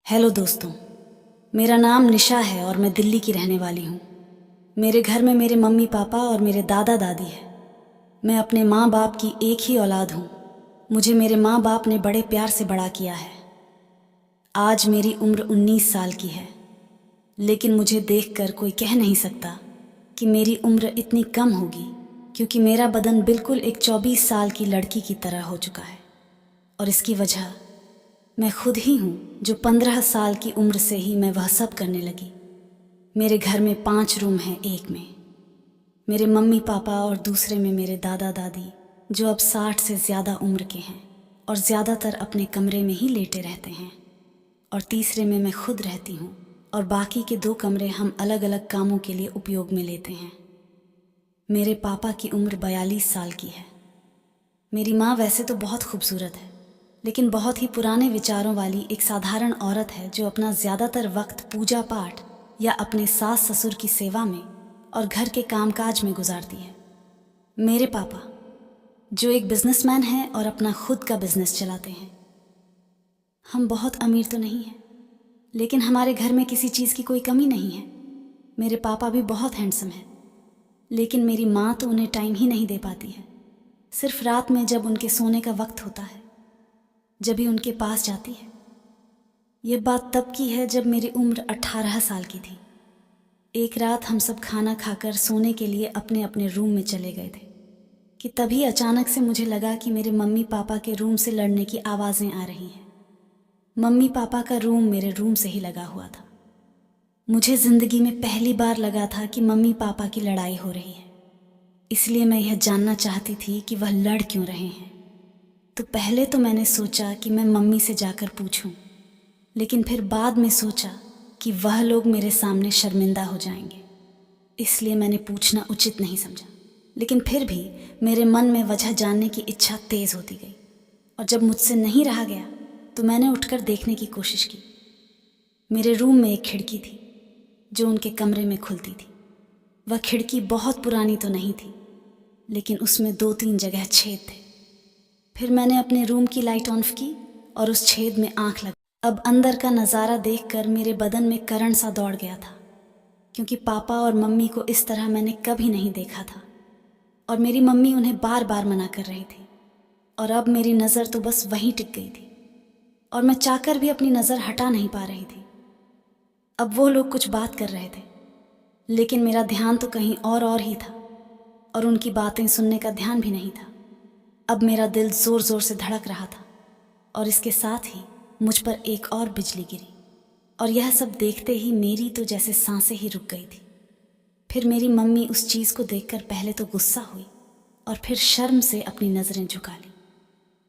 Hello दोस्तों, मेरा नाम निशा है और मैं दिल्ली की रहने वाली हूँ। मेरे घर में मेरे मम्मी पापा और मेरे दादा दादी है। मैं अपने माँ बाप की एक ही औलाद हूँ। मुझे मेरे माँ बाप ने बड़े प्यार से बड़ा किया है। आज मेरी उम्र 19 साल की है, लेकिन मुझे देखकर कोई कह नहीं सकता कि मेरी उम्र इतनी कम होगी, क्योंकि मेरा बदन बिल्कुल एक 24 साल की लड़की की तरह हो चुका है। और इसकी वजह मैं खुद ही हूँ, जो 15 साल की उम्र से ही मैं वह सब करने लगी। मेरे घर में 5 रूम हैं, एक में मेरे मम्मी पापा और दूसरे में मेरे दादा दादी, जो अब 60 से ज़्यादा उम्र के हैं और ज़्यादातर अपने कमरे में ही लेटे रहते हैं। और तीसरे में मैं खुद रहती हूँ और बाकी के 2 कमरे हम अलग अलग कामों के लिए उपयोग में लेते हैं। मेरे पापा की उम्र 42 साल की है। मेरी माँ वैसे तो बहुत खूबसूरत है, लेकिन बहुत ही पुराने विचारों वाली एक साधारण औरत है, जो अपना ज़्यादातर वक्त पूजा पाठ या अपने सास ससुर की सेवा में और घर के कामकाज में गुजारती है। मेरे पापा, जो एक बिजनेसमैन हैं और अपना खुद का बिजनेस चलाते हैं। हम बहुत अमीर तो नहीं हैं, लेकिन हमारे घर में किसी चीज़ की कोई कमी नहीं है। मेरे पापा भी बहुत हैंडसम हैं, लेकिन मेरी माँ तो उन्हें टाइम ही नहीं दे पाती है। सिर्फ रात में जब उनके सोने का वक्त होता है, जब ही उनके पास जाती है। ये बात तब की है जब मेरी उम्र 18 साल की थी। एक रात हम सब खाना खाकर सोने के लिए अपने अपने रूम में चले गए थे कि तभी अचानक से मुझे लगा कि मेरे मम्मी पापा के रूम से लड़ने की आवाज़ें आ रही हैं। मम्मी पापा का रूम मेरे रूम से ही लगा हुआ था। मुझे ज़िंदगी में पहली बार लगा था कि मम्मी पापा की लड़ाई हो रही है, इसलिए मैं यह जानना चाहती थी कि वह लड़ क्यों रहे हैं। तो पहले तो मैंने सोचा कि मैं मम्मी से जाकर पूछूं, लेकिन फिर बाद में सोचा कि वह लोग मेरे सामने शर्मिंदा हो जाएंगे, इसलिए मैंने पूछना उचित नहीं समझा। लेकिन फिर भी मेरे मन में वजह जानने की इच्छा तेज़ होती गई, और जब मुझसे नहीं रहा गया तो मैंने उठकर देखने की कोशिश की। मेरे रूम में एक खिड़की थी जो उनके कमरे में खुलती थी। वह खिड़की बहुत पुरानी तो नहीं थी, लेकिन उसमें 2-3 जगह छेद थे। फिर मैंने अपने रूम की लाइट ऑन की और उस छेद में आंख लगी। अब अंदर का नज़ारा देखकर मेरे बदन में करंट सा दौड़ गया था, क्योंकि पापा और मम्मी को इस तरह मैंने कभी नहीं देखा था, और मेरी मम्मी उन्हें बार बार मना कर रही थी। और अब मेरी नज़र तो बस वहीं टिक गई थी, और मैं चाहकर भी अपनी नज़र हटा नहीं पा रही थी। अब वो लोग कुछ बात कर रहे थे, लेकिन मेरा ध्यान तो कहीं और ही था, और उनकी बातें सुनने का ध्यान भी नहीं था। अब मेरा दिल ज़ोर ज़ोर से धड़क रहा था, और इसके साथ ही मुझ पर एक और बिजली गिरी, और यह सब देखते ही मेरी तो जैसे सांसें ही रुक गई थी। फिर मेरी मम्मी उस चीज़ को देखकर पहले तो गुस्सा हुई और फिर शर्म से अपनी नज़रें झुका ली।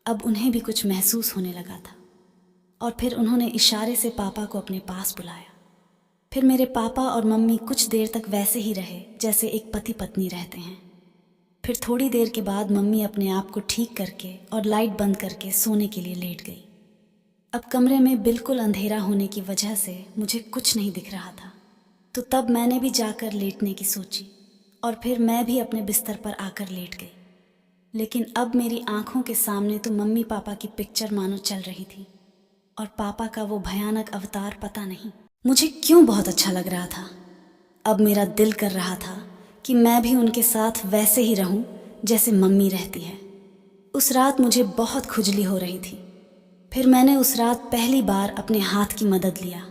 अब उन्हें भी कुछ महसूस होने लगा था, और फिर उन्होंने इशारे से पापा को अपने पास बुलाया। फिर मेरे पापा और मम्मी कुछ देर तक वैसे ही रहे जैसे एक पति पत्नी रहते हैं। फिर थोड़ी देर के बाद मम्मी अपने आप को ठीक करके और लाइट बंद करके सोने के लिए लेट गई। अब कमरे में बिल्कुल अंधेरा होने की वजह से मुझे कुछ नहीं दिख रहा था, तो तब मैंने भी जाकर लेटने की सोची, और फिर मैं भी अपने बिस्तर पर आकर लेट गई। लेकिन अब मेरी आंखों के सामने तो मम्मी पापा की पिक्चर मानो चल रही थी, और पापा का वो भयानक अवतार पता नहीं मुझे क्यों बहुत अच्छा लग रहा था। अब मेरा दिल कर रहा था कि मैं भी उनके साथ वैसे ही रहूं जैसे मम्मी रहती है। उस रात मुझे बहुत खुजली हो रही थी। फिर मैंने उस रात पहली बार अपने हाथ की मदद लिया।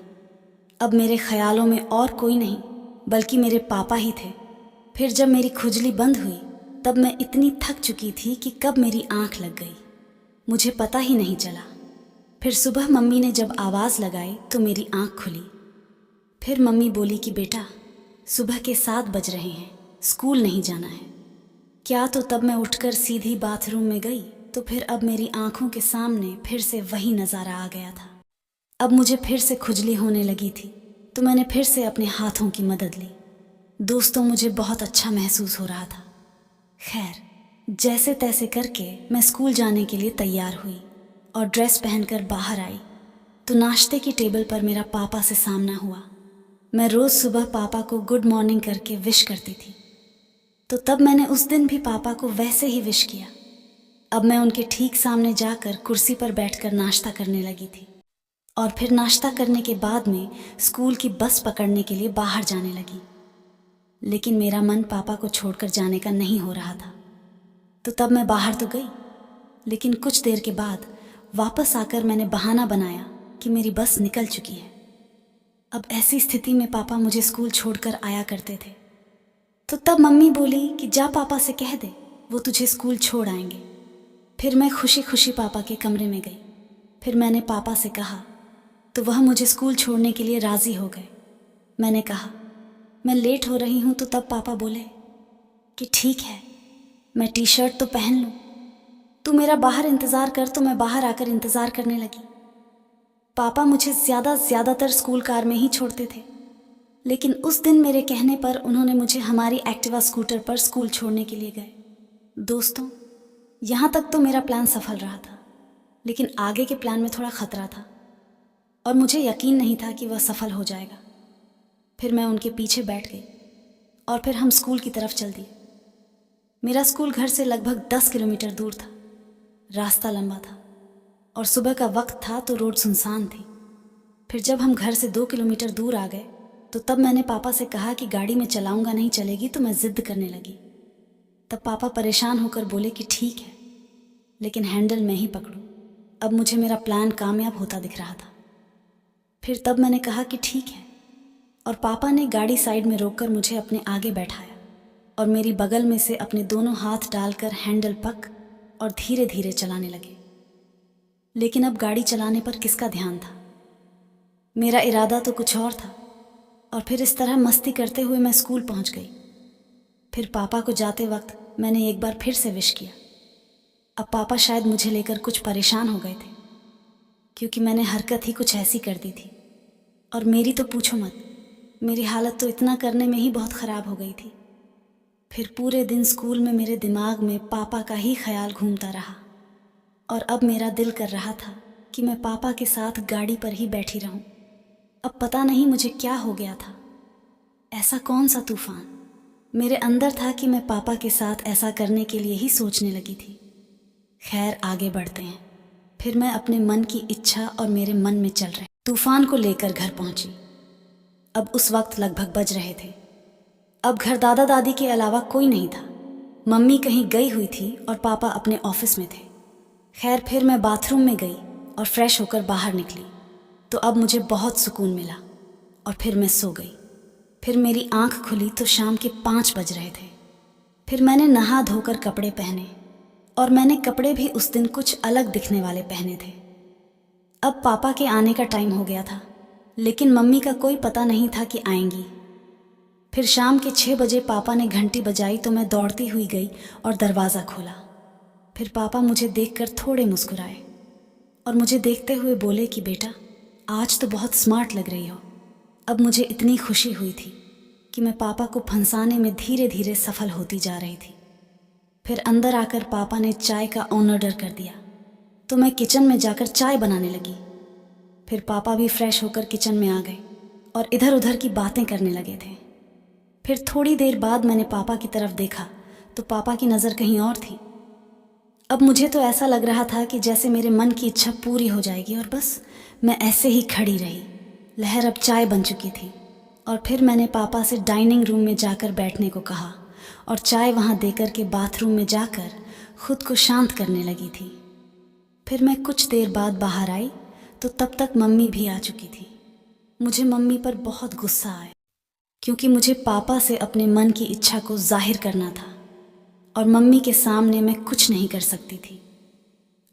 अब मेरे ख्यालों में और कोई नहीं बल्कि मेरे पापा ही थे। फिर जब मेरी खुजली बंद हुई, तब मैं इतनी थक चुकी थी कि कब मेरी आंख लग गई मुझे पता ही नहीं चला। फिर सुबह मम्मी ने जब आवाज़ लगाई तो मेरी आंख खुली। फिर मम्मी बोली कि बेटा, सुबह के 7 बज रहे हैं, स्कूल नहीं जाना है क्या? तो तब मैं उठकर सीधी बाथरूम में गई, तो फिर अब मेरी आंखों के सामने फिर से वही नज़ारा आ गया था। अब मुझे फिर से खुजली होने लगी थी, तो मैंने फिर से अपने हाथों की मदद ली। दोस्तों, मुझे बहुत अच्छा महसूस हो रहा था। खैर, जैसे तैसे करके मैं स्कूल जाने के लिए तैयार हुई और ड्रेस पहनकर बाहर आई, तो नाश्ते की टेबल पर मेरा पापा से सामना हुआ। मैं रोज़ सुबह पापा को गुड मॉर्निंग करके विश करती थी, तो तब मैंने उस दिन भी पापा को वैसे ही विश किया। अब मैं उनके ठीक सामने जाकर कुर्सी पर बैठकर नाश्ता करने लगी थी, और फिर नाश्ता करने के बाद में स्कूल की बस पकड़ने के लिए बाहर जाने लगी। लेकिन मेरा मन पापा को छोड़कर जाने का नहीं हो रहा था। तो तब मैं बाहर तो गई, लेकिन कुछ देर के बाद वापस आकर मैंने बहाना बनाया कि मेरी बस निकल चुकी है। अब ऐसी स्थिति में पापा मुझे स्कूल छोड़कर आया करते थे। तो तब मम्मी बोली कि जा पापा से कह दे, वो तुझे स्कूल छोड़ आएंगे। फिर मैं खुशी खुशी पापा के कमरे में गई। फिर मैंने पापा से कहा तो वह मुझे स्कूल छोड़ने के लिए राज़ी हो गए। मैंने कहा मैं लेट हो रही हूँ, तो तब पापा बोले कि ठीक है, मैं टी शर्ट तो पहन लूँ, तू मेरा बाहर इंतज़ार कर। तो मैं बाहर आकर इंतज़ार करने लगी। पापा मुझे ज़्यादातर स्कूल कार में ही छोड़ते थे, लेकिन उस दिन मेरे कहने पर उन्होंने मुझे हमारी एक्टिवा स्कूटर पर स्कूल छोड़ने के लिए गए। दोस्तों, यहाँ तक तो मेरा प्लान सफल रहा था, लेकिन आगे के प्लान में थोड़ा ख़तरा था और मुझे यकीन नहीं था कि वह सफल हो जाएगा। फिर मैं उनके पीछे बैठ गई और फिर हम स्कूल की तरफ चल दिए। मेरा स्कूल घर से लगभग 10 किलोमीटर दूर था। रास्ता लंबा था और सुबह का वक्त था, तो रोड सुनसान थी। फिर जब हम घर से 2 किलोमीटर दूर आ गए, तो तब मैंने पापा से कहा कि गाड़ी में चलाऊंगा नहीं चलेगी। तो मैं ज़िद्द करने लगी। तब पापा परेशान होकर बोले कि ठीक है, लेकिन हैंडल मैं ही पकड़ूं। अब मुझे मेरा प्लान कामयाब होता दिख रहा था। फिर तब मैंने कहा कि ठीक है, और पापा ने गाड़ी साइड में रोककर मुझे अपने आगे बैठाया और मेरी बगल में से अपने दोनों हाथ डालकर हैंडल पक और धीरे धीरे चलाने लगे। लेकिन अब गाड़ी चलाने पर किसका ध्यान था? मेरा इरादा तो कुछ और था। और फिर इस तरह मस्ती करते हुए मैं स्कूल पहुंच गई। फिर पापा को जाते वक्त मैंने एक बार फिर से विश किया। अब पापा शायद मुझे लेकर कुछ परेशान हो गए थे, क्योंकि मैंने हरकत ही कुछ ऐसी कर दी थी। और मेरी तो पूछो मत, मेरी हालत तो इतना करने में ही बहुत ख़राब हो गई थी। फिर पूरे दिन स्कूल में मेरे दिमाग में पापा का ही ख्याल घूमता रहा और अब मेरा दिल कर रहा था कि मैं पापा के साथ गाड़ी पर ही बैठी रहूं। अब पता नहीं मुझे क्या हो गया था। ऐसा कौन सा तूफान मेरे अंदर था कि मैं पापा के साथ ऐसा करने के लिए ही सोचने लगी थी। खैर, आगे बढ़ते हैं। फिर मैं अपने मन की इच्छा और मेरे मन में चल रहे तूफान को लेकर घर पहुंची। अब उस वक्त लगभग बज रहे थे। अब घर दादा दादी के अलावा कोई नहीं था। मम्मी कहीं गई हुई थी और पापा अपने ऑफिस में थे। खैर, फिर मैं बाथरूम में गई और फ्रेश होकर बाहर निकली। तो अब मुझे बहुत सुकून मिला और फिर मैं सो गई। फिर मेरी आंख खुली तो शाम के 5 बज रहे थे। फिर मैंने नहा धोकर कपड़े पहने और मैंने कपड़े भी उस दिन कुछ अलग दिखने वाले पहने थे। अब पापा के आने का टाइम हो गया था, लेकिन मम्मी का कोई पता नहीं था कि आएंगी। फिर शाम के 6 बजे पापा ने घंटी बजाई तो मैं दौड़ती हुई गई और दरवाज़ा खोला। फिर पापा मुझे देखकर थोड़े मुस्कुराए और मुझे देखते हुए बोले कि बेटा, आज तो बहुत स्मार्ट लग रही हो। अब मुझे इतनी खुशी हुई थी कि मैं पापा को फंसाने में धीरे धीरे सफल होती जा रही थी। फिर अंदर आकर पापा ने चाय का ऑर्डर कर दिया, तो मैं किचन में जाकर चाय बनाने लगी। फिर पापा भी फ्रेश होकर किचन में आ गए और इधर उधर की बातें करने लगे थे। फिर थोड़ी देर बाद मैंने पापा की तरफ देखा तो पापा की नज़र कहीं और थी। अब मुझे तो ऐसा लग रहा था कि जैसे मेरे मन की इच्छा पूरी हो जाएगी, और बस मैं ऐसे ही खड़ी रही। लहर अब चाय बन चुकी थी और फिर मैंने पापा से डाइनिंग रूम में जाकर बैठने को कहा और चाय वहाँ देकर के बाथरूम में जाकर खुद को शांत करने लगी थी। फिर मैं कुछ देर बाद बाहर आई तो तब तक मम्मी भी आ चुकी थी। मुझे मम्मी पर बहुत गुस्सा आया, क्योंकि मुझे पापा से अपने मन की इच्छा को जाहिर करना था और मम्मी के सामने मैं कुछ नहीं कर सकती थी।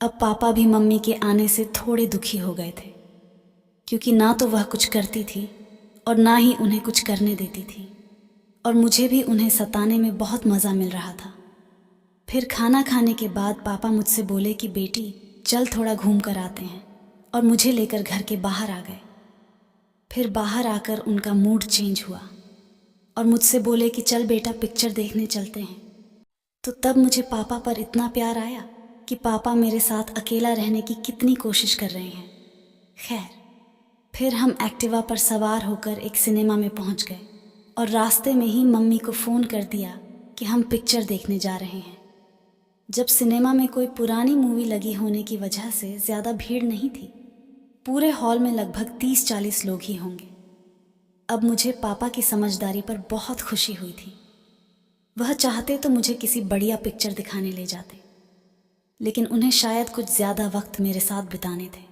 अब पापा भी मम्मी के आने से थोड़े दुखी हो गए थे, क्योंकि ना तो वह कुछ करती थी और ना ही उन्हें कुछ करने देती थी, और मुझे भी उन्हें सताने में बहुत मज़ा मिल रहा था। फिर खाना खाने के बाद पापा मुझसे बोले कि बेटी, चल थोड़ा घूम कर आते हैं, और मुझे लेकर घर के बाहर आ गए। फिर बाहर आकर उनका मूड चेंज हुआ और मुझसे बोले कि चल बेटा, पिक्चर देखने चलते हैं। तो तब मुझे पापा पर इतना प्यार आया कि पापा मेरे साथ अकेला रहने की कितनी कोशिश कर रहे हैं। खैर, फिर हम एक्टिवा पर सवार होकर एक सिनेमा में पहुंच गए और रास्ते में ही मम्मी को फ़ोन कर दिया कि हम पिक्चर देखने जा रहे हैं। जब सिनेमा में कोई पुरानी मूवी लगी होने की वजह से ज़्यादा भीड़ नहीं थी, पूरे हॉल में लगभग 30-40 लोग ही होंगे। अब मुझे पापा की समझदारी पर बहुत खुशी हुई थी। वह चाहते तो मुझे किसी बढ़िया पिक्चर दिखाने ले जाते, लेकिन उन्हें शायद कुछ ज़्यादा वक्त मेरे साथ बिताने थे।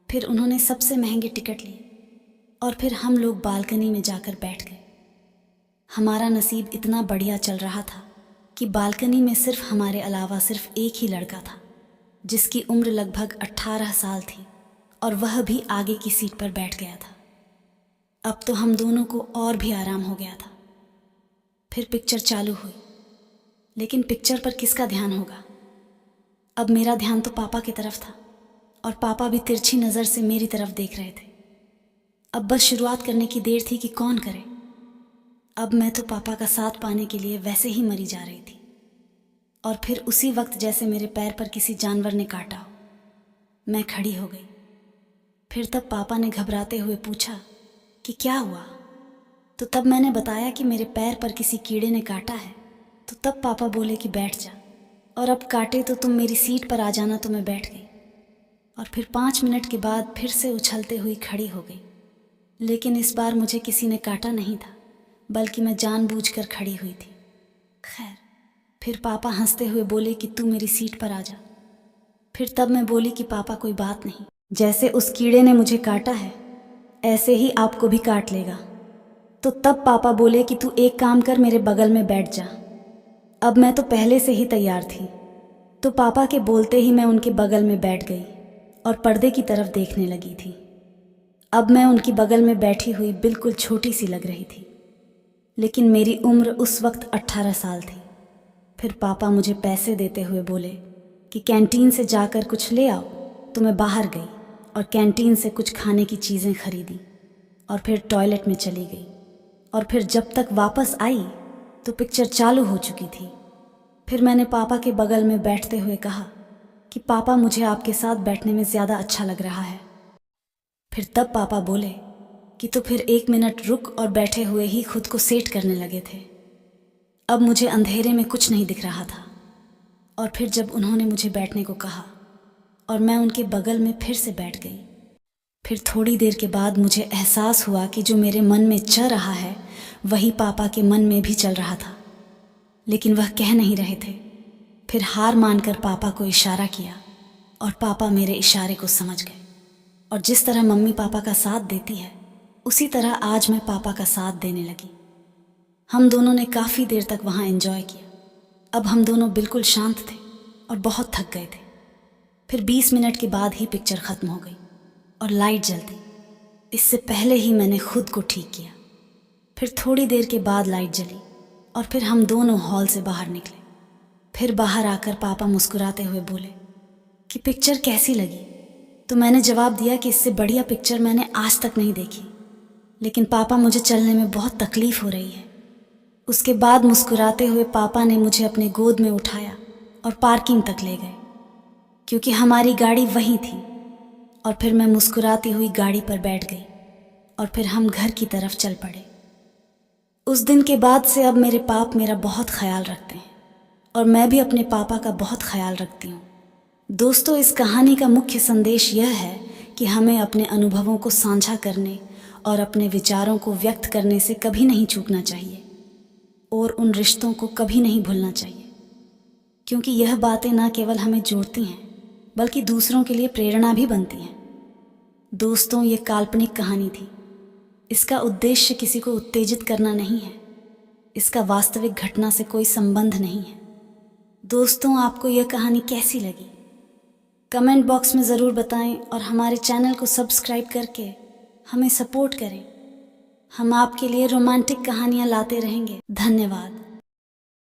फिर उन्होंने सबसे महंगे टिकट लिए और फिर हम लोग बालकनी में जाकर बैठ गए। हमारा नसीब इतना बढ़िया चल रहा था कि बालकनी में सिर्फ हमारे अलावा सिर्फ एक ही लड़का था, जिसकी उम्र लगभग 18 साल थी और वह भी आगे की सीट पर बैठ गया था। अब तो हम दोनों को और भी आराम हो गया था। फिर पिक्चर चालू हुई, लेकिन पिक्चर पर किसका ध्यान होगा। अब मेरा ध्यान तो पापा की तरफ था और पापा भी तिरछी नज़र से मेरी तरफ देख रहे थे। अब बस शुरुआत करने की देर थी कि कौन करे। अब मैं तो पापा का साथ पाने के लिए वैसे ही मरी जा रही थी। और फिर उसी वक्त जैसे मेरे पैर पर किसी जानवर ने काटा हो, मैं खड़ी हो गई। फिर तब पापा ने घबराते हुए पूछा कि क्या हुआ। तो तब मैंने बताया कि मेरे पैर पर किसी कीड़े ने काटा है। तो तब पापा बोले कि बैठ जा, और अब काटे तो तुम मेरी सीट पर आ जाना। तो मैं बैठ गई और फिर 5 मिनट के बाद फिर से उछलते हुई खड़ी हो गई। लेकिन इस बार मुझे किसी ने काटा नहीं था, बल्कि मैं जानबूझकर खड़ी हुई थी। खैर, फिर पापा हंसते हुए बोले कि तू मेरी सीट पर आ जा। फिर तब मैं बोली कि पापा कोई बात नहीं, जैसे उस कीड़े ने मुझे काटा है ऐसे ही आपको भी काट लेगा। तो तब पापा बोले कि तू एक काम कर, मेरे बगल में बैठ जा। अब मैं तो पहले से ही तैयार थी, तो पापा के बोलते ही मैं उनके बगल में बैठ गई और पर्दे की तरफ देखने लगी थी। अब मैं उनकी बगल में बैठी हुई बिल्कुल छोटी सी लग रही थी, लेकिन मेरी उम्र उस वक्त 18 साल थी। फिर पापा मुझे पैसे देते हुए बोले कि कैंटीन से जाकर कुछ ले आओ। तो मैं बाहर गई और कैंटीन से कुछ खाने की चीज़ें खरीदी और फिर टॉयलेट में चली गई। और फिर जब तक वापस आई तो पिक्चर चालू हो चुकी थी। फिर मैंने पापा के बगल में बैठते हुए कहा कि पापा, मुझे आपके साथ बैठने में ज़्यादा अच्छा लग रहा है। फिर तब पापा बोले कि तो फिर 1 मिनट रुक, और बैठे हुए ही खुद को सेट करने लगे थे। अब मुझे अंधेरे में कुछ नहीं दिख रहा था। और फिर जब उन्होंने मुझे बैठने को कहा और मैं उनके बगल में फिर से बैठ गई, फिर थोड़ी देर के बाद मुझे एहसास हुआ कि जो मेरे मन में चल रहा है वही पापा के मन में भी चल रहा था, लेकिन वह कह नहीं रहे थे। फिर हार मानकर पापा को इशारा किया और पापा मेरे इशारे को समझ गए। और जिस तरह मम्मी पापा का साथ देती है, उसी तरह आज मैं पापा का साथ देने लगी। हम दोनों ने काफ़ी देर तक वहाँ एंजॉय किया। अब हम दोनों बिल्कुल शांत थे और बहुत थक गए थे। फिर 20 मिनट के बाद ही पिक्चर ख़त्म हो गई और लाइट जलती। इससे पहले ही मैंने खुद को ठीक किया। फिर थोड़ी देर के बाद लाइट जली और फिर हम दोनों हॉल से बाहर निकले। फिर बाहर आकर पापा मुस्कुराते हुए बोले कि पिक्चर कैसी लगी। तो मैंने जवाब दिया कि इससे बढ़िया पिक्चर मैंने आज तक नहीं देखी, लेकिन पापा, मुझे चलने में बहुत तकलीफ़ हो रही है। उसके बाद मुस्कुराते हुए पापा ने मुझे अपने गोद में उठाया और पार्किंग तक ले गए, क्योंकि हमारी गाड़ी वहीं थी। और फिर मैं मुस्कुराती हुई गाड़ी पर बैठ गई और फिर हम घर की तरफ चल पड़े। उस दिन के बाद से अब मेरे पाप मेरा बहुत ख्याल रखते हैं और मैं भी अपने पापा का बहुत ख्याल रखती हूँ। दोस्तों, इस कहानी का मुख्य संदेश यह है कि हमें अपने अनुभवों को साझा करने और अपने विचारों को व्यक्त करने से कभी नहीं चूकना चाहिए और उन रिश्तों को कभी नहीं भूलना चाहिए, क्योंकि यह बातें न केवल हमें जोड़ती हैं बल्कि दूसरों के लिए प्रेरणा भी बनती हैं। दोस्तों, ये काल्पनिक कहानी थी। इसका उद्देश्य किसी को उत्तेजित करना नहीं है। इसका वास्तविक घटना से कोई संबंध नहीं है। दोस्तों, आपको यह कहानी कैसी लगी? कमेंट बॉक्स में ज़रूर बताएं और हमारे चैनल को सब्सक्राइब करके हमें सपोर्ट करें। हम आपके लिए रोमांटिक कहानियाँ लाते रहेंगे। धन्यवाद।